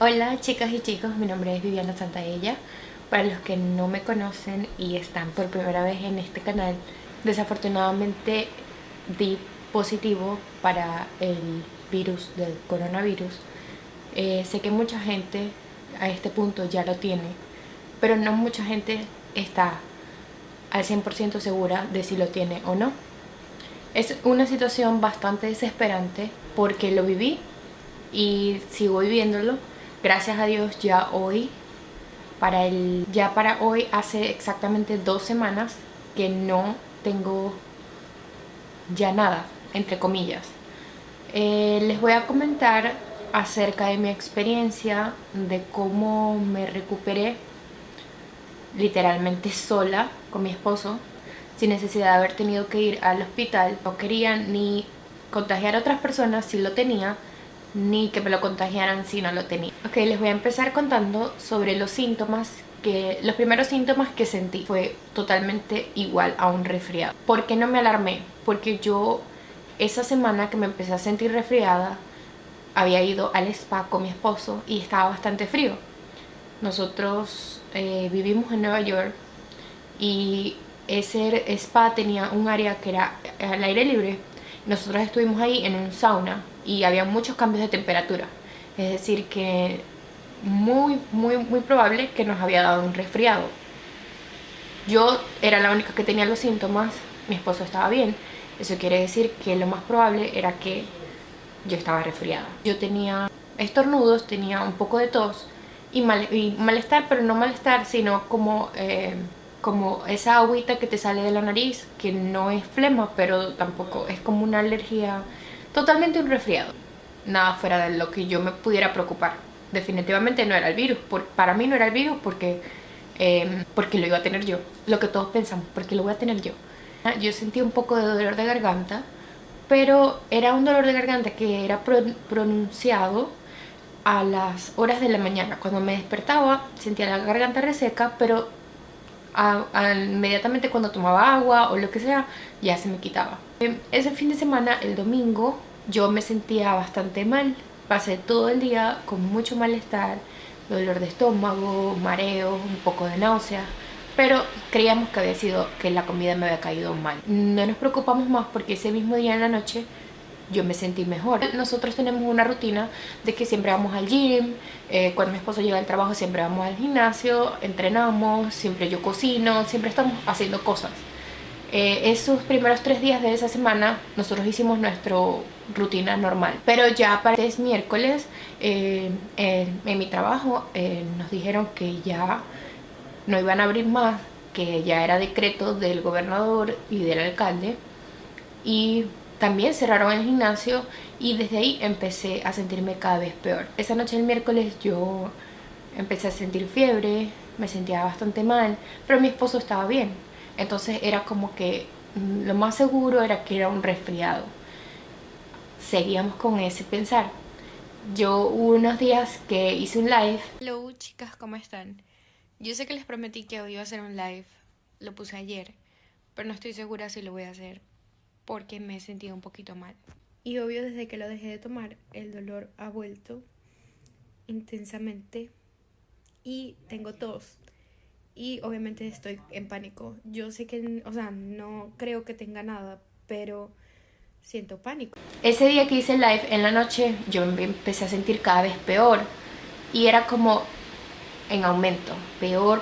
Hola chicas y chicos, mi nombre es Viviana Santaella. Para los que no me conocen y están por primera vez en este canal, desafortunadamente di positivo para el virus del coronavirus. Sé que mucha gente a este punto ya lo tiene, pero no mucha gente está al 100% segura de si lo tiene o no. Es una situación bastante desesperante porque lo viví y sigo viviéndolo. Gracias a Dios ya para hoy hace exactamente 2 semanas que no tengo ya nada, entre comillas. Les voy a comentar acerca de mi experiencia, de cómo me recuperé literalmente sola con mi esposo, sin necesidad de haber tenido que ir al hospital. No quería ni contagiar a otras personas si lo tenía, ni que me lo contagiaran si no lo tenía. Ok, les voy a empezar contando sobre los síntomas. Los primeros síntomas que sentí fue totalmente igual a un resfriado. ¿Por qué no me alarmé? Porque yo esa semana que me empecé a sentir resfriada había ido al spa con mi esposo y estaba bastante frío. Nosotros vivimos en Nueva York y ese spa tenía un área que era al aire libre. Nosotros estuvimos ahí en un sauna y había muchos cambios de temperatura. Es decir, que muy probable que nos había dado un resfriado. Yo era la única que tenía los síntomas, mi esposo estaba bien. Eso quiere decir que lo más probable era que yo estaba resfriada. Yo tenía estornudos, tenía un poco de tos y malestar, pero no malestar, sino como esa agüita que te sale de la nariz, que no es flema, pero tampoco es como una alergia, totalmente un resfriado. Nada fuera de lo que yo me pudiera preocupar. Definitivamente no era el virus. Para mí no era el virus porque lo iba a tener yo. Lo que todos pensamos, porque lo voy a tener yo. Yo sentí un poco de dolor de garganta, pero era un dolor de garganta que era pronunciado a las horas de la mañana. Cuando me despertaba sentía la garganta reseca, pero inmediatamente cuando tomaba agua o lo que sea, ya se me quitaba. Ese fin de semana, el domingo, yo me sentía bastante mal. Pasé todo el día con mucho malestar, dolor de estómago, mareo, un poco de náusea, pero creíamos que había sido que la comida me había caído mal. No nos preocupamos más porque ese mismo día en la noche yo me sentí mejor. Nosotros tenemos una rutina de que siempre vamos al gym, cuando mi esposo llega del trabajo siempre vamos al gimnasio, entrenamos, siempre yo cocino, siempre estamos haciendo cosas. Esos primeros 3 días de esa semana nosotros hicimos nuestra rutina normal, pero ya para este miércoles en mi trabajo nos dijeron que ya no iban a abrir más, que ya era decreto del gobernador y del alcalde, y también cerraron el gimnasio y desde ahí empecé a sentirme cada vez peor. Esa noche del miércoles yo empecé a sentir fiebre, me sentía bastante mal, pero mi esposo estaba bien. Entonces era como que lo más seguro era que era un resfriado. Seguíamos con ese pensar. Yo hubo unos días que hice un live. Hello chicas, ¿cómo están? Yo sé que les prometí que hoy iba a hacer un live, lo puse ayer, pero no estoy segura si lo voy a hacer porque me he sentido un poquito mal. Y obvio, desde que lo dejé de tomar, el dolor ha vuelto intensamente y tengo tos. Y obviamente estoy en pánico. Yo sé que, o sea, no creo que tenga nada, pero siento pánico. Ese día que hice el live en la noche, yo me empecé a sentir cada vez peor. Y era como en aumento, peor.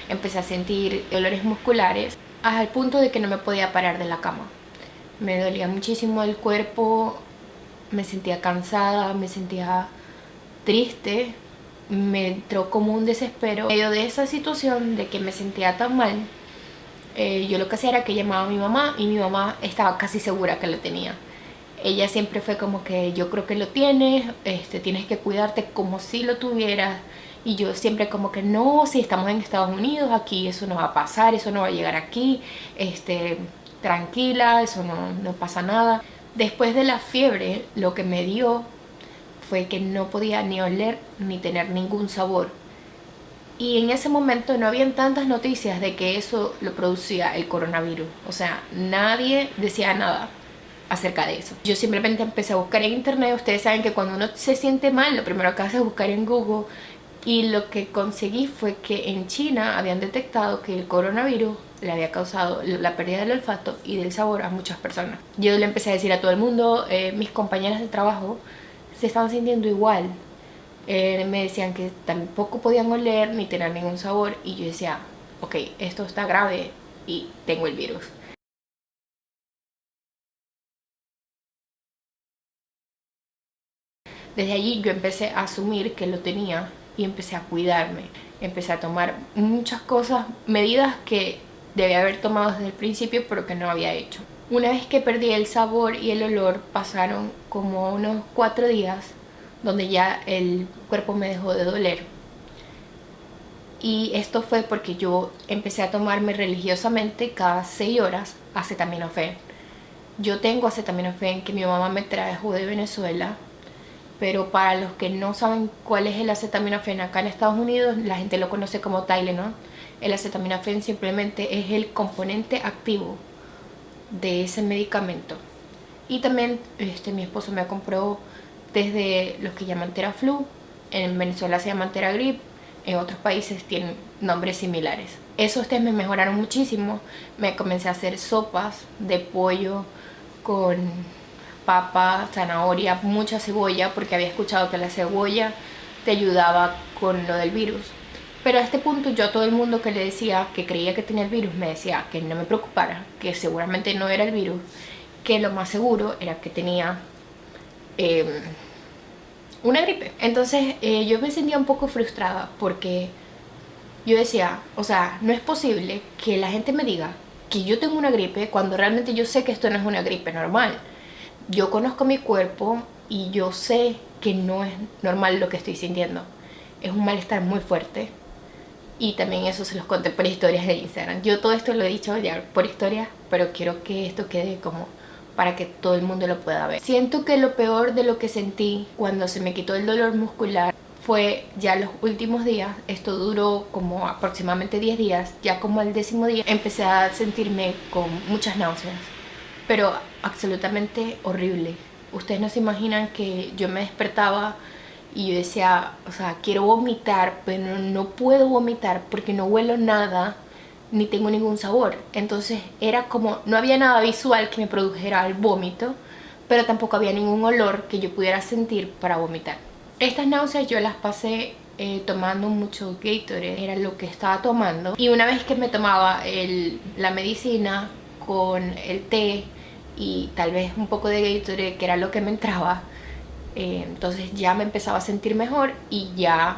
Empecé a sentir dolores musculares hasta el punto de que no me podía parar de la cama. Me dolía muchísimo el cuerpo, me sentía cansada, me sentía triste, me entró como un desespero. En medio de esa situación de que me sentía tan mal, yo lo que hacía era que llamaba a mi mamá y mi mamá estaba casi segura que lo tenía. Ella siempre fue como que yo creo que lo tienes, tienes que cuidarte como si lo tuvieras. Y yo siempre como que no, si estamos en Estados Unidos, aquí eso no va a pasar, eso no va a llegar aquí, tranquila, eso no pasa nada. Después de la fiebre, lo que me dio fue que no podía ni oler ni tener ningún sabor. Y en ese momento no habían tantas noticias de que eso lo producía el coronavirus. O sea, nadie decía nada. acerca de eso. Yo simplemente empecé a buscar en internet. Ustedes saben que cuando uno se siente mal, lo primero que hace es buscar en Google. Y lo que conseguí fue que en China habían detectado que el coronavirus le había causado la pérdida del olfato y del sabor a muchas personas. Yo le empecé a decir a todo el mundo, mis compañeras de trabajo se estaban sintiendo igual. Me decían que tampoco podían oler ni tener ningún sabor. Y yo decía, ok, esto está grave y tengo el virus. Desde allí yo empecé a asumir que lo tenía y empecé a cuidarme. Empecé a tomar muchas cosas, medidas que debía haber tomado desde el principio pero que no había hecho. Una vez que perdí el sabor y el olor, pasaron como unos 4 días donde ya el cuerpo me dejó de doler. Y esto fue porque yo empecé a tomarme religiosamente cada 6 horas acetaminofén. Yo tengo acetaminofén que mi mamá me trajo de Venezuela. Pero para los que no saben cuál es el acetaminofén acá en Estados Unidos, la gente lo conoce como Tylenol. El acetaminofén simplemente es el componente activo de ese medicamento. Y también mi esposo me compró desde los que llaman Theraflu. En Venezuela se llaman Theragrip. En otros países tienen nombres similares. Esos test me mejoraron muchísimo. Me comencé a hacer sopas de pollo con papa, zanahoria, mucha cebolla, porque había escuchado que la cebolla te ayudaba con lo del virus. Pero a este punto yo a todo el mundo que le decía que creía que tenía el virus me decía que no me preocupara, que seguramente no era el virus, que lo más seguro era que tenía una gripe. Entonces yo me sentía un poco frustrada porque yo decía, o sea, no es posible que la gente me diga que yo tengo una gripe cuando realmente yo sé que esto no es una gripe normal. Yo conozco mi cuerpo y yo sé que no es normal lo que estoy sintiendo. Es un malestar muy fuerte. Y también eso se los conté por historias de Instagram. Yo todo esto lo he dicho ya por historias, pero quiero que esto quede como para que todo el mundo lo pueda ver. Siento que lo peor de lo que sentí cuando se me quitó el dolor muscular fue ya los últimos días. Esto duró como aproximadamente 10 días. Ya como el 10.º día empecé a sentirme con muchas náuseas, pero absolutamente horrible. Ustedes no se imaginan que yo me despertaba y yo decía, o sea, quiero vomitar, pero no puedo vomitar porque no huelo nada ni tengo ningún sabor. Entonces era como, no había nada visual que me produjera el vómito, pero tampoco había ningún olor que yo pudiera sentir para vomitar. Estas náuseas yo las pasé tomando mucho Gatorade, era lo que estaba tomando. Y una vez que me tomaba la medicina con el té y tal vez un poco de Gatorade, que era lo que me entraba, entonces ya me empezaba a sentir mejor y ya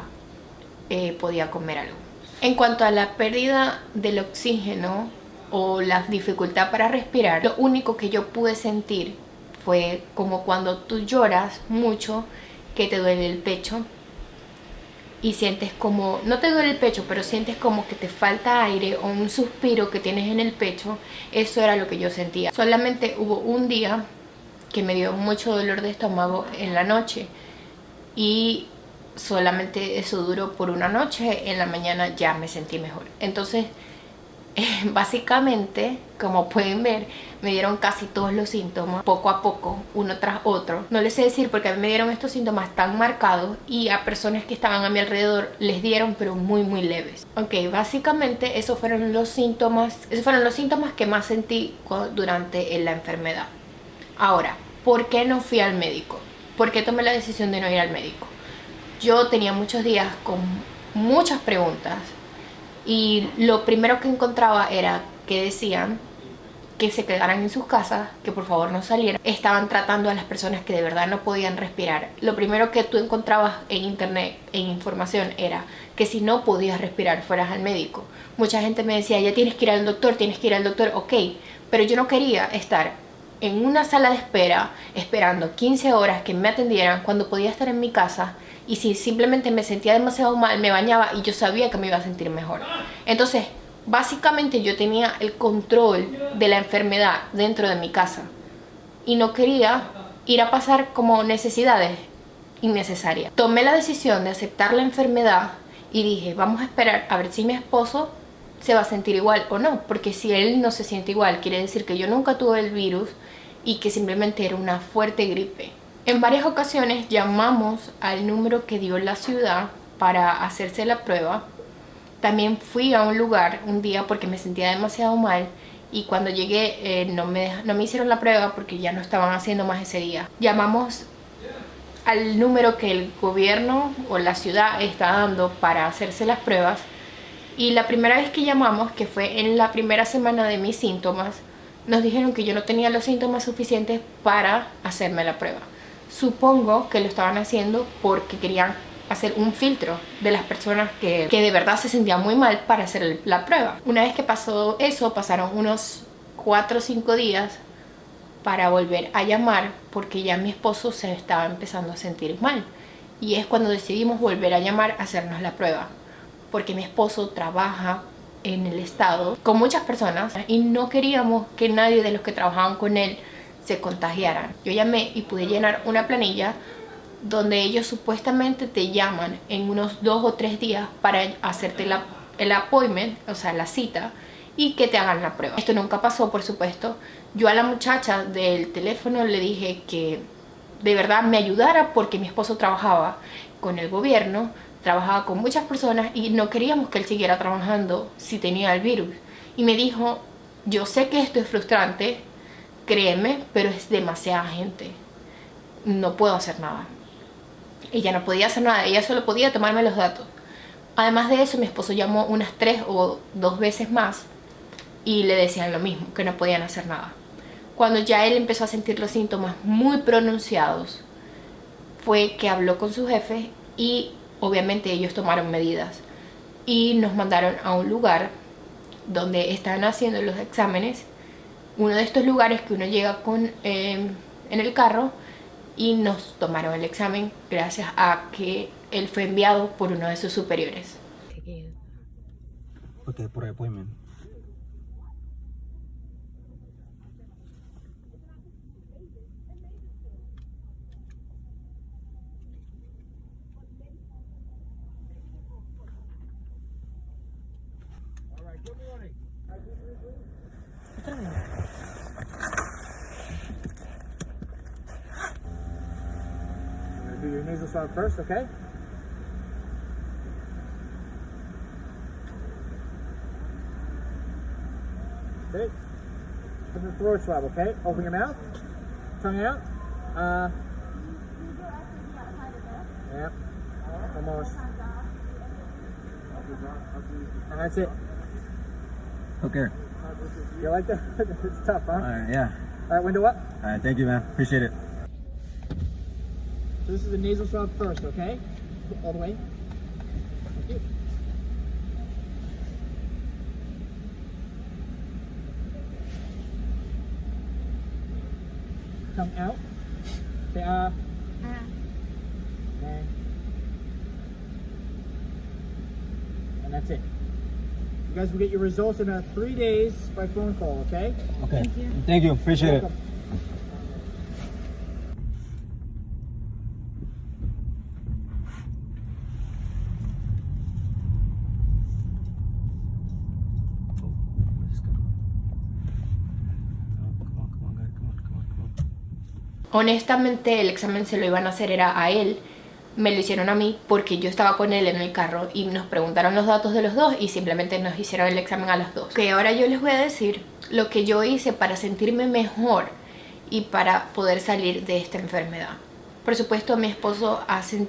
podía comer algo. En cuanto a la pérdida del oxígeno o la dificultad para respirar, lo único que yo pude sentir fue como cuando tú lloras mucho, que te duele el pecho y sientes como, no te duele el pecho, pero sientes como que te falta aire o un suspiro que tienes en el pecho. Eso era lo que yo sentía. Solamente hubo un día que me dio mucho dolor de estómago en la noche y solamente eso duró por una noche. En la mañana ya me sentí mejor. Entonces básicamente, como pueden ver, me dieron casi todos los síntomas poco a poco, uno tras otro. No les sé decir porque a mí me dieron estos síntomas tan marcados y a personas que estaban a mi alrededor les dieron, pero muy leves. Ok, básicamente esos fueron los síntomas que más sentí durante la enfermedad. Ahora, ¿por qué no fui al médico? ¿Por qué tomé la decisión de no ir al médico? Yo tenía muchos días con muchas preguntas. Y lo primero que encontraba era que decían que se quedaran en sus casas, que por favor no salieran. Estaban tratando a las personas que de verdad no podían respirar. Lo primero que tú encontrabas en internet, en información, era que si no podías respirar fueras al médico. Mucha gente me decía, ya tienes que ir al doctor, ok. Pero yo no quería estar en una sala de espera esperando 15 horas que me atendieran cuando podía estar en mi casa. Y si simplemente me sentía demasiado mal, me bañaba y yo sabía que me iba a sentir mejor. Entonces, básicamente yo tenía el control de la enfermedad dentro de mi casa. Y no quería ir a pasar como necesidades innecesarias. Tomé la decisión de aceptar la enfermedad y dije, vamos a esperar a ver si mi esposo se va a sentir igual o no. Porque si él no se siente igual, quiere decir que yo nunca tuve el virus y que simplemente era una fuerte gripe. En varias ocasiones llamamos al número que dio la ciudad para hacerse la prueba. También fui a un lugar un día porque me sentía demasiado mal y cuando llegué no me hicieron la prueba porque ya no estaban haciendo más ese día. Llamamos al número que el gobierno o la ciudad está dando para hacerse las pruebas, y la primera vez que llamamos, que fue en la primera semana de mis síntomas, nos dijeron que yo no tenía los síntomas suficientes para hacerme la prueba. Supongo que lo estaban haciendo porque querían hacer un filtro de las personas que de verdad se sentían muy mal para hacer la prueba. Una vez que pasó eso, pasaron unos 4 o 5 días para volver a llamar porque ya mi esposo se estaba empezando a sentir mal, y es cuando decidimos volver a llamar a hacernos la prueba porque mi esposo trabaja en el estado con muchas personas y no queríamos que nadie de los que trabajaban con él se contagiaran. Yo llamé y pude llenar una planilla donde ellos supuestamente te llaman en unos 2 o 3 días para hacerte el appointment, o sea, la cita, y que te hagan la prueba. Esto nunca pasó, por supuesto. Yo a la muchacha del teléfono le dije que de verdad me ayudara porque mi esposo trabajaba con el gobierno, trabajaba con muchas personas y no queríamos que él siguiera trabajando si tenía el virus. Y me dijo, yo sé que esto es frustrante, créeme, pero es demasiada gente, no puedo hacer nada. Ella no podía hacer nada, ella solo podía tomarme los datos. Además de eso, mi esposo llamó unas 3 o 2 veces más y le decían lo mismo, que no podían hacer nada. Cuando ya él empezó a sentir los síntomas muy pronunciados, fue que habló con su jefe y obviamente ellos tomaron medidas y nos mandaron a un lugar donde están haciendo los exámenes. Uno de estos lugares que uno llega en el carro, y nos tomaron el examen gracias a que él fue enviado por uno de sus superiores. Okay, por appointment. All right, good morning. Do your nasal swab first, okay? Okay. This is the throat swab, okay? Open your mouth. Tongue out. Yeah. Almost. And that's it. Okay. You like that? It's tough, huh? Alright, yeah. All right, window up. Alright, thank you, man. Appreciate it. So this is the nasal swab first, okay? All the way. Thank you. Tongue out. Say okay. And that's it. You guys will get your results in 3 days by phone call, okay? Okay. Thank you. Appreciate it. Welcome. Honestamente el examen se lo iban a hacer era a él, me lo hicieron a mí porque yo estaba con él en el carro y nos preguntaron los datos de los dos y simplemente nos hicieron el examen a los dos. Que ahora yo les voy a decir lo que yo hice para sentirme mejor y para poder salir de esta enfermedad. Por supuesto, mi esposo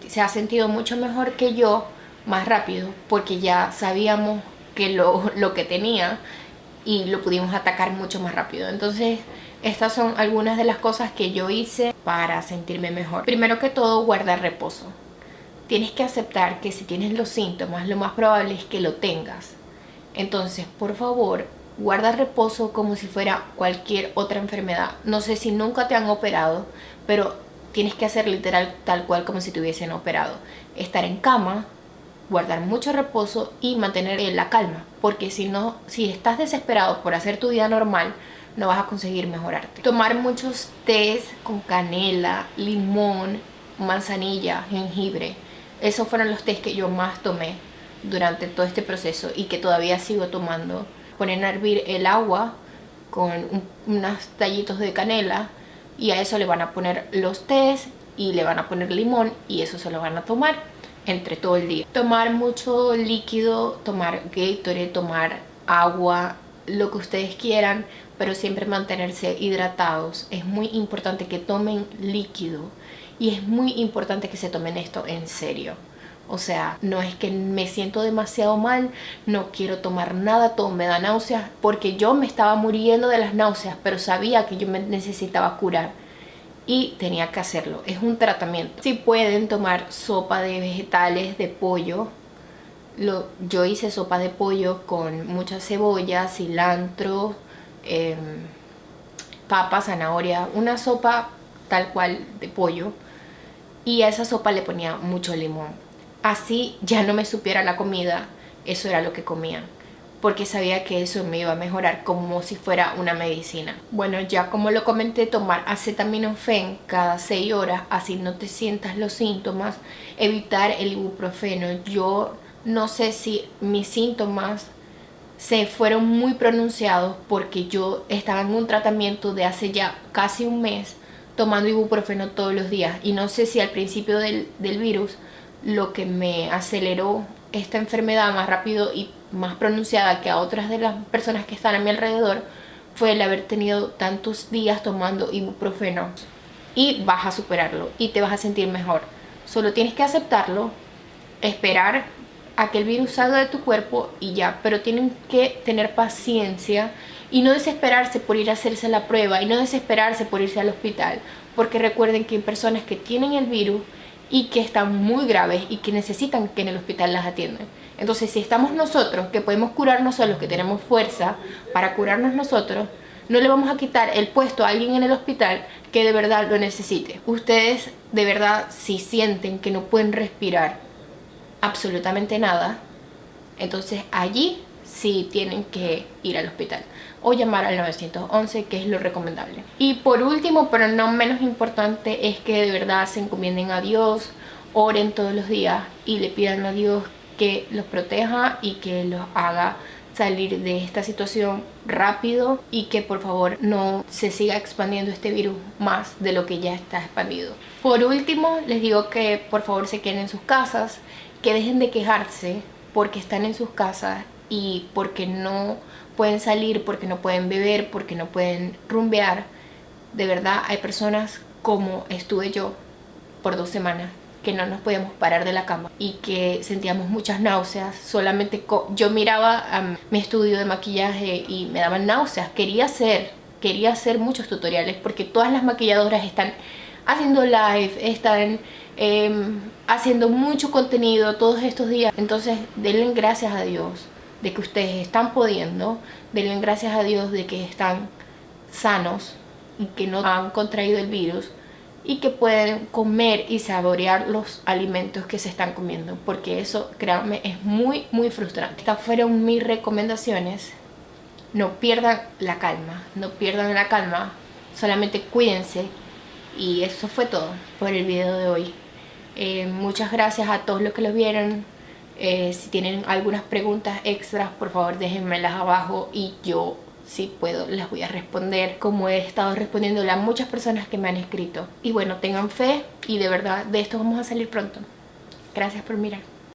se ha sentido mucho mejor que yo, más rápido, porque ya sabíamos que lo que tenía y lo pudimos atacar mucho más rápido. Entonces, estas son algunas de las cosas que yo hice para sentirme mejor. Primero que todo, guardar reposo. Tienes que aceptar que si tienes los síntomas, lo más probable es que lo tengas. Entonces, por favor, guarda reposo como si fuera cualquier otra enfermedad. No sé si nunca te han operado, pero tienes que hacer literal tal cual como si te hubiesen operado. Estar en cama, guardar mucho reposo y mantener la calma. Porque si estás desesperado por hacer tu vida normal, no vas a conseguir mejorarte. Tomar muchos tés con canela, limón, manzanilla, jengibre. Esos fueron los tés que yo más tomé durante todo este proceso y que todavía sigo tomando. Poner a hervir el agua con unos tallitos de canela, y a eso le van a poner los tés y le van a poner limón y eso se lo van a tomar entre todo el día. Tomar mucho líquido, tomar Gatorade, tomar agua, lo que ustedes quieran, pero siempre mantenerse hidratados. Es muy importante que tomen líquido y es muy importante que se tomen esto en serio. O sea, no es que me siento demasiado mal, no quiero tomar nada, todo me da náuseas, porque yo me estaba muriendo de las náuseas, pero sabía que yo me necesitaba curar y tenía que hacerlo. Es un tratamiento. Si pueden tomar sopa de vegetales, de pollo. Yo hice sopa de pollo con mucha cebolla, cilantro, papa, zanahoria, una sopa tal cual de pollo, y a esa sopa le ponía mucho limón. Así ya no me supiera la comida, eso era lo que comía, porque sabía que eso me iba a mejorar como si fuera una medicina. Bueno, ya como lo comenté, tomar acetaminofén cada 6 horas, así no te sientas los síntomas. Evitar el ibuprofeno. Yo no sé si mis síntomas se fueron muy pronunciados porque yo estaba en un tratamiento de hace ya casi un mes tomando ibuprofeno todos los días, y no sé si al principio del virus lo que me aceleró esta enfermedad más rápido y más pronunciada que a otras de las personas que están a mi alrededor fue el haber tenido tantos días tomando ibuprofeno. Y vas a superarlo y te vas a sentir mejor. Solo tienes que aceptarlo, esperar a que el virus salga de tu cuerpo y ya. Pero tienen que tener paciencia y no desesperarse por ir a hacerse la prueba y no desesperarse por irse al hospital, porque recuerden que hay personas que tienen el virus y que están muy graves y que necesitan que en el hospital las atiendan. Entonces, si estamos nosotros, que podemos curarnos solos, que tenemos fuerza para curarnos nosotros, no le vamos a quitar el puesto a alguien en el hospital que de verdad lo necesite. Ustedes de verdad, si sienten que no pueden respirar absolutamente nada, entonces allí sí tienen que ir al hospital o llamar al 911, que es lo recomendable. Y por último, pero no menos importante, es que de verdad se encomienden a Dios, oren todos los días y le pidan a Dios que los proteja y que los haga salir de esta situación rápido, y que por favor no se siga expandiendo este virus más de lo que ya está expandido. Por último, les digo que por favor se queden en sus casas, que dejen de quejarse porque están en sus casas y porque no pueden salir, porque no pueden beber, porque no pueden rumbear. De verdad hay personas, como estuve yo por 2 semanas, que no nos podíamos parar de la cama y que sentíamos muchas náuseas. Solamente yo miraba mi estudio de maquillaje y me daban náuseas. Quería hacer muchos tutoriales porque todas las maquilladoras están haciendo live, están haciendo mucho contenido todos estos días. Entonces denle gracias a Dios de que ustedes están pudiendo, denle gracias a Dios de que están sanos y que no han contraído el virus y que pueden comer y saborear los alimentos que se están comiendo, porque eso, créanme, es muy muy frustrante. Estas fueron mis recomendaciones. No pierdan la calma, solamente cuídense. Y eso fue todo por el video de hoy. Muchas gracias a todos los que lo vieron. Si tienen algunas preguntas extras, por favor déjenmelas abajo y yo, si puedo, les voy a responder, como he estado respondiéndole a muchas personas que me han escrito. Y bueno, tengan fe y de verdad de esto vamos a salir pronto. Gracias por mirar.